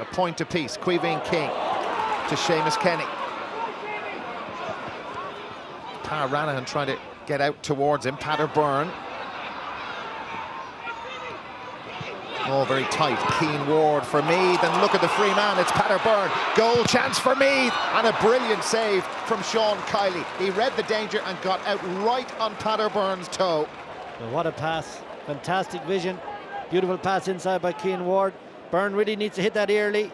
A point apiece. Caoimhín King to Seamus Kenny. Par Ranahan trying to get out towards him. Patter Byrne. Oh, very tight. Keane Ward for Meath, and look at the free man, it's Patter Byrne. Goal chance for Meath, and a brilliant save from Sean Kiley. He read the danger and got out right on Patter Byrne's toe. Well, what a pass. Fantastic vision. Beautiful pass inside by Keane Ward. Byrne really needs to hit that early,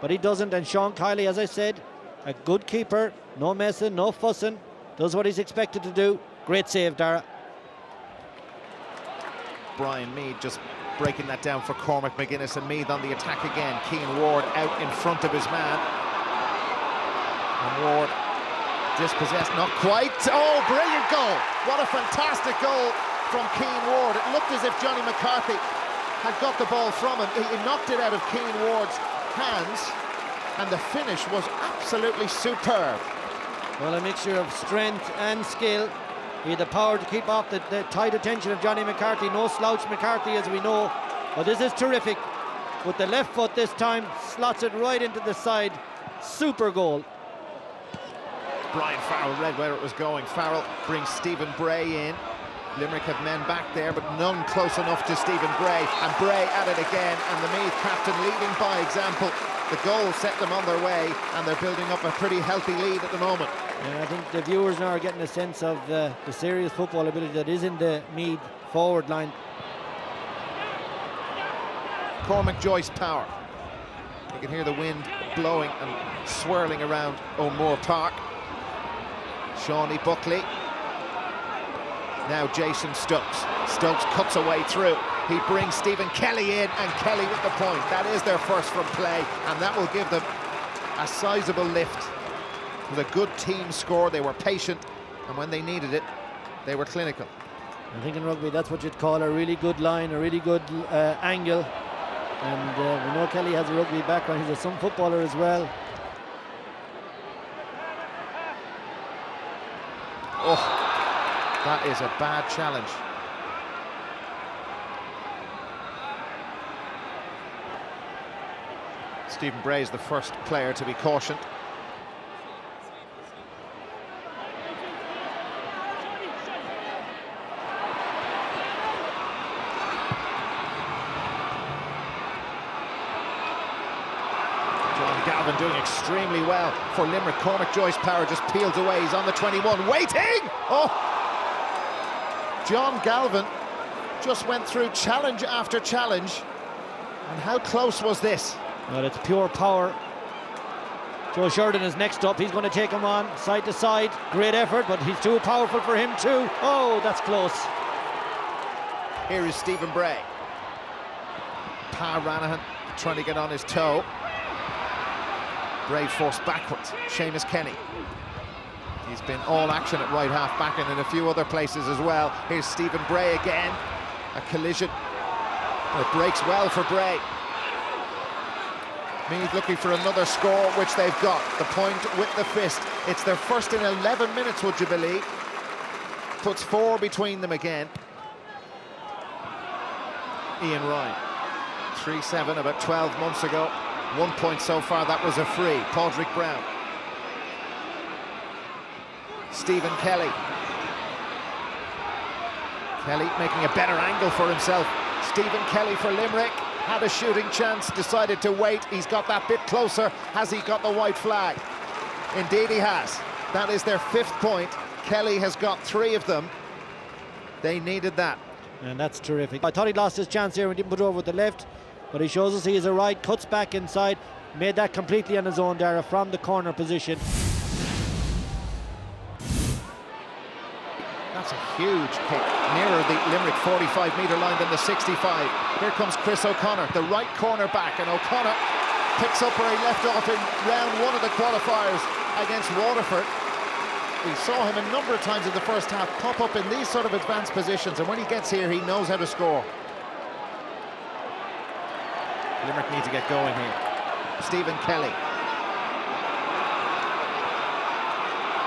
but he doesn't. And Sean Kiley, as I said, a good keeper. No messing, no fussing. Does what he's expected to do. Great save, Dara. Brian Mead just breaking that down for Cormac McGuinness, and Meath on the attack again. Keane Ward out in front of his man. And Ward dispossessed, not quite. Oh, brilliant goal. What a fantastic goal from Keane Ward. It looked as if Johnny McCarthy had got the ball from him. He knocked it out of Keane Ward's hands, and the finish was absolutely superb. Well, a mixture of strength and skill. He had the power to keep off the tight attention of Johnny McCarthy. No slouch McCarthy, as we know. But this is terrific. With the left foot this time, slots it right into the side. Super goal. Brian Farrell read where it was going. Farrell brings Stephen Bray in. Limerick have men back there, but none close enough to Stephen Bray. And Bray at it again, and the Meath captain leading by example. The goal set them on their way, and they're building up a pretty healthy lead at the moment. And I think the viewers now are getting a sense of the serious football ability that is in the Meath forward line. Cormac Joyce power. You can hear the wind blowing and swirling around O'Moore Park. Shawnee Buckley. Now Jason Stokes. Stokes cuts away through. He brings Stephen Kelly in, and Kelly with the point. That is their first from play, and that will give them a sizable lift. It was a good team score. They were patient, and when they needed it, they were clinical. I think in rugby, that's what you'd call a really good line, a really good angle. And we know Kelly has a rugby background. He's a some footballer as well. Oh, that is a bad challenge. Stephen Bray is the first player to be cautioned. John Galvin doing extremely well for Limerick. Cormac Joyce power just peels away. He's on the 21, waiting! Oh! John Galvin just went through challenge after challenge. And how close was this? Well, it's pure power. Joe Sheridan is next up. He's going to take him on side to side. Great effort, but he's too powerful for him too. Oh, that's close. Here is Stephen Bray. Par Ranahan trying to get on his toe. Bray forced backwards. Seamus Kenny. He's been all action at right half back and in a few other places as well. Here's Stephen Bray again. A collision. It breaks well for Bray. Meath looking for another score, which they've got. The point with the fist. It's their first in 11 minutes, would you believe? Puts 4 between them again. Ian Ryan. 3-7 about 12 months ago. 1 point so far, that was a free. Padraig Brown. Stephen Kelly. Kelly making a better angle for himself. Stephen Kelly for Limerick. Had a shooting chance, decided to wait. He's got that bit closer. Has he got the white flag? Indeed he has. That is their 5th point. Kelly has got 3 of them. They needed that. And that's terrific. I thought he lost his chance here and didn't put over with the left, but he shows us he is a right, cuts back inside, made that completely on his own, Dara, from the corner position. That's a huge kick, nearer the Limerick 45-metre line than the 65. Here comes Chris O'Connor, the right corner back, and O'Connor picks up where he left off in round 1 of the qualifiers against Waterford. We saw him a number of times in the first half pop up in these sort of advanced positions, and when he gets here, he knows how to score. Limerick need to get going here. Stephen Kelly.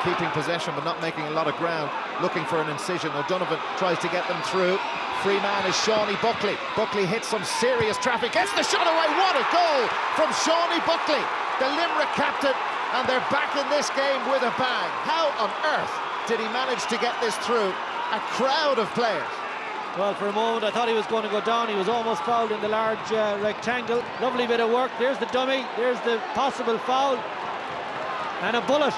Keeping possession, but not making a lot of ground. looking for an incision. O'Donovan tries to get them through. Free man is Shawnee Buckley. Buckley hits some serious traffic, gets the shot away. What a goal from Shawnee Buckley, the Limerick captain, and they're back in this game with a bang. How on earth did he manage to get this through a crowd of players? Well, for a moment I thought he was going to go down. He was almost fouled in the large rectangle. Lovely bit of work. There's the dummy, there's the possible foul, and a bullet.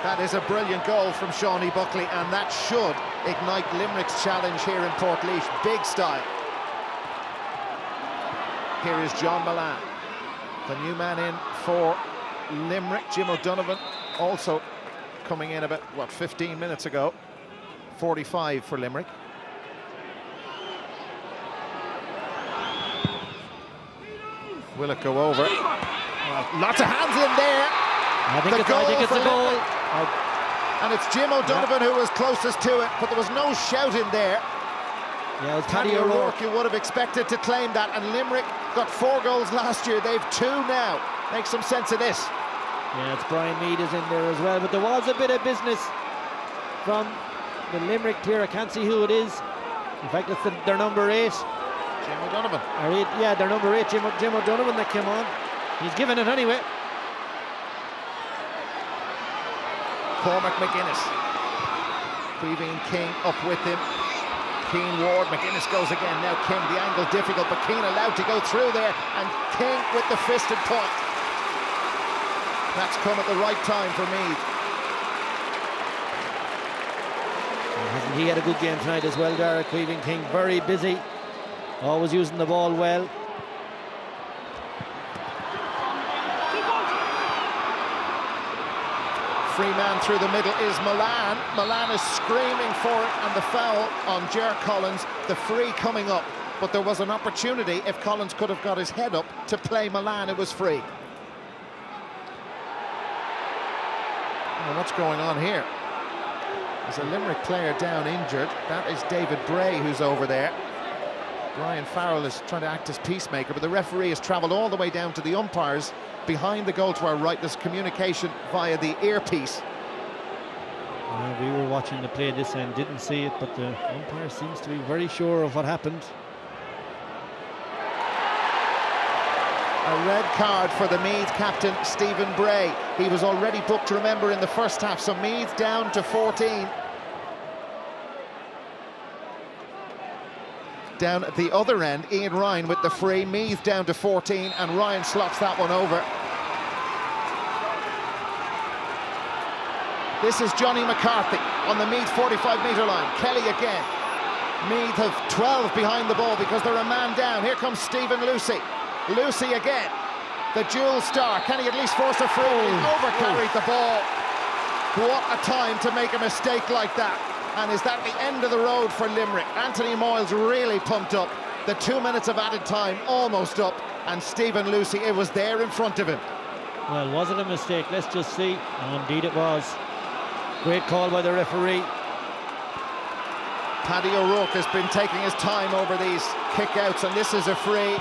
That is a brilliant goal from Shawnee Buckley, and that should ignite Limerick's challenge here in Portlaoise. Big style. Here is John Milan, the new man in for Limerick. Jim O'Donovan also coming in about, what, 15 minutes ago. 45 for Limerick. Will it go over? Lots of hands in there. I think it's a goal. And it's Jim O'Donovan who was closest to it, but there was no shout in there. Yeah, it was Paddy O'Rourke, you would have expected to claim that, and Limerick got 4 goals last year. They've 2 now. Make some sense of this. Yeah, it's Brian Mead is in there as well, but there was a bit of business from the Limerick tier. I can't see who it is. In fact, it's their number 8. Jim O'Donovan. Yeah, their number 8, Jim O'Donovan, that came on. He's given it anyway. Cormac McGuinness. Queeveen King up with him. Keane Ward, McGuinness goes again. Now King, the angle difficult, but Keane allowed to go through there, and King with the fisted point. That's come at the right time for Meath. He had a good game tonight as well, Derek. Queeveen King, very busy, always using the ball well. Free man through the middle is Milan. Milan is screaming for it, and the foul on Ger Collins. The free coming up, but there was an opportunity if Collins could have got his head up to play Milan. It was free. Well, what's going on here? There's a Limerick player down injured. That is David Bray who's over there. Brian Farrell is trying to act as peacemaker, but the referee has travelled all the way down to the umpires behind the goal to our right. There's communication via the earpiece. We were watching the play this end, didn't see it, but the umpire seems to be very sure of what happened. A red card for the Meath captain, Stephen Bray. He was already booked, remember, in the first half, so Meath down to 14. Down at the other end, Ian Ryan with the free. Meath down to 14, and Ryan slots that one over. This is Johnny McCarthy on the Meath 45-metre line. Kelly again. Meath have 12 behind the ball because they're a man down. Here comes Stephen Lucy. Lucy again, the dual star. Can he at least force a free? He overcarried the ball. What a time to make a mistake like that. And is that the end of the road for Limerick? Anthony Moyles really pumped up. The 2 minutes of added time almost up, and Stephen Lucy, it was there in front of him. Well, was it a mistake? Let's just see. And indeed it was. Great call by the referee. Paddy O'Rourke has been taking his time over these kick-outs, and this is a free.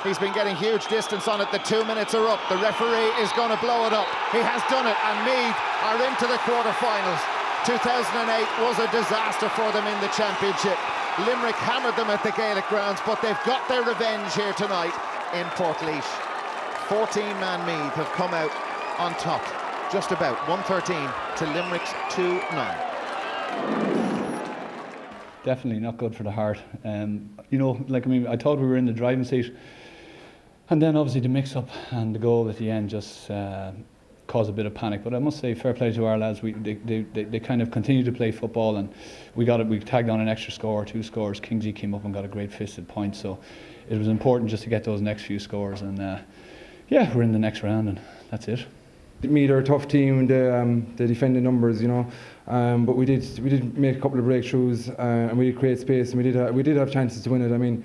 He's been getting huge distance on it. The 2 minutes are up. The referee is going to blow it up. He has done it, and Meath are into the quarter-finals. 2008 was a disaster for them in the championship. Limerick hammered them at the Gaelic grounds, but they've got their revenge here tonight in Portlaoise. 14-man Meath have come out on top, just about 113 to Limerick's 2-9. Definitely not good for the heart. You know, like, I mean, I thought we were in the driving seat, and then obviously the mix-up and the goal at the end just caused a bit of panic. But I must say, fair play to our lads. They kind of continued to play football, and we tagged on an extra score, 2 scores. Kingsley came up and got a great fisted point, so it was important just to get those next few scores. And yeah, we're in the next round, and that's it. Meath are a tough team. They defend the numbers, you know, but we did make a couple of breakthroughs, and we did create space, and we did have chances to win it. I mean,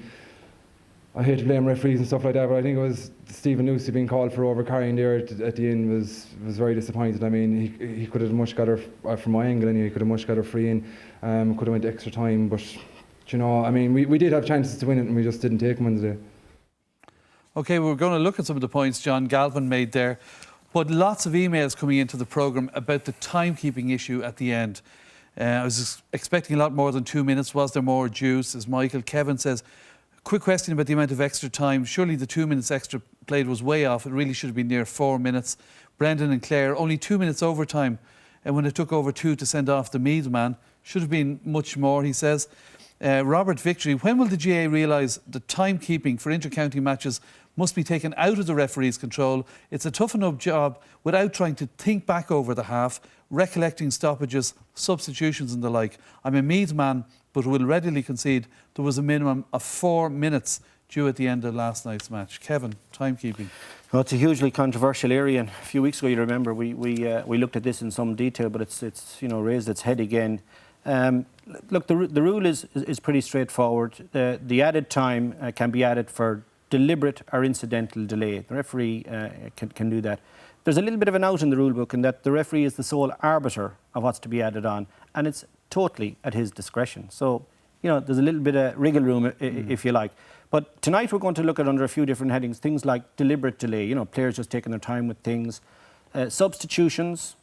I hate to blame referees and stuff like that, but I think it was Stephen Lucy being called for overcarrying there at the end was very disappointed. I mean, he could have much got her, from my angle anyway, he could have much got her free in, could have went extra time, but you know, I mean, we did have chances to win it, and we just didn't take them on the day. OK, we're going to look at some of the points John Galvin made there, but lots of emails coming into the programme about the timekeeping issue at the end. I was expecting a lot more than 2 minutes. Was there more juice? As Michael. Kevin says, quick question about the amount of extra time. Surely the 2 minutes extra played was way off. It really should have been near 4 minutes. Brendan and Claire, only 2 minutes overtime. And when it took over 2 to send off the Meath man, should have been much more, he says. Robert Victory, when will the GA realise that timekeeping for inter-county matches must be taken out of the referee's control? It's a tough enough job without trying to think back over the half, recollecting stoppages, substitutions and the like. I'm a Meath man, but will readily concede there was a minimum of 4 minutes due at the end of last night's match. Kevin, timekeeping. Well, it's a hugely controversial area, and a few weeks ago, you remember, we looked at this in some detail, but it's raised its head again. Look, the rule is pretty straightforward. The added time can be added for deliberate or incidental delay. The referee can do that. There's a little bit of an out in the rule book in that the referee is the sole arbiter of what's to be added on, and it's totally at his discretion. So, there's a little bit of wriggle room, if you like. But tonight we're going to look at under a few different headings, things like deliberate delay, players just taking their time with things, substitutions,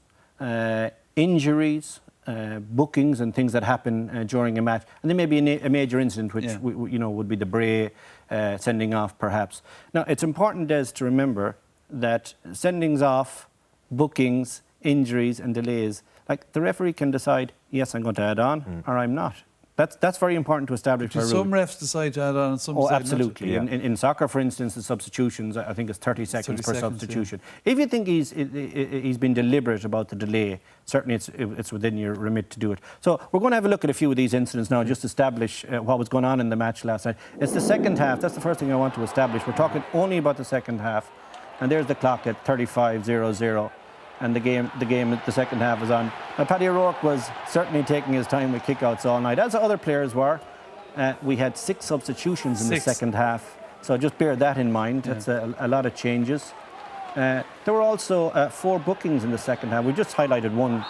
injuries, bookings and things that happen during a match. And there may be a major incident, which would be the bray, sending off perhaps. Now, it's important, Des, to remember that sendings off, bookings, injuries and delays, like the referee can decide, yes, I'm going to add on or I'm not. That's very important to establish a rule. Some refs decide to add on and some decide absolutely. not to. In soccer, for instance, the substitutions, I think it's 30 seconds per substitution. Yeah. If you think he's been deliberate about the delay, certainly it's within your remit to do it. So we're going to have a look at a few of these incidents now, just to establish what was going on in the match last night. It's the second half. That's the first thing I want to establish. We're talking only about the second half. And there's the clock at 35:00. And the second half is on. Now, Paddy O'Rourke was certainly taking his time with kickouts all night, as other players were. We had 6 substitutions in the second half, so just bear that in mind. Yeah. That's a lot of changes. There were also 4 bookings in the second half. We just highlighted one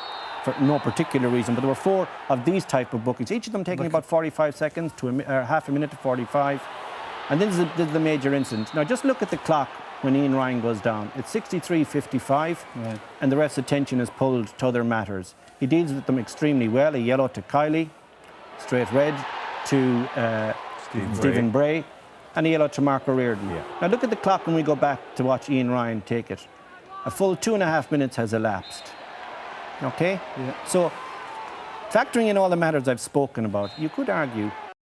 for no particular reason, but there were 4 of these type of bookings, each of them taking about 45 seconds to half a minute to 45. And then there's the major incident. Now, just look at the clock when Ian Ryan goes down. It's 63:55, right, and the ref's attention is pulled to other matters. He deals with them extremely well. A yellow to Kiley, straight red to Stephen Bray, and a yellow to Mark O'Riordan. Yeah. Now look at the clock when we go back to watch Ian Ryan take it. A full 2.5 minutes has elapsed. Okay? Yeah. So, factoring in all the matters I've spoken about, you could argue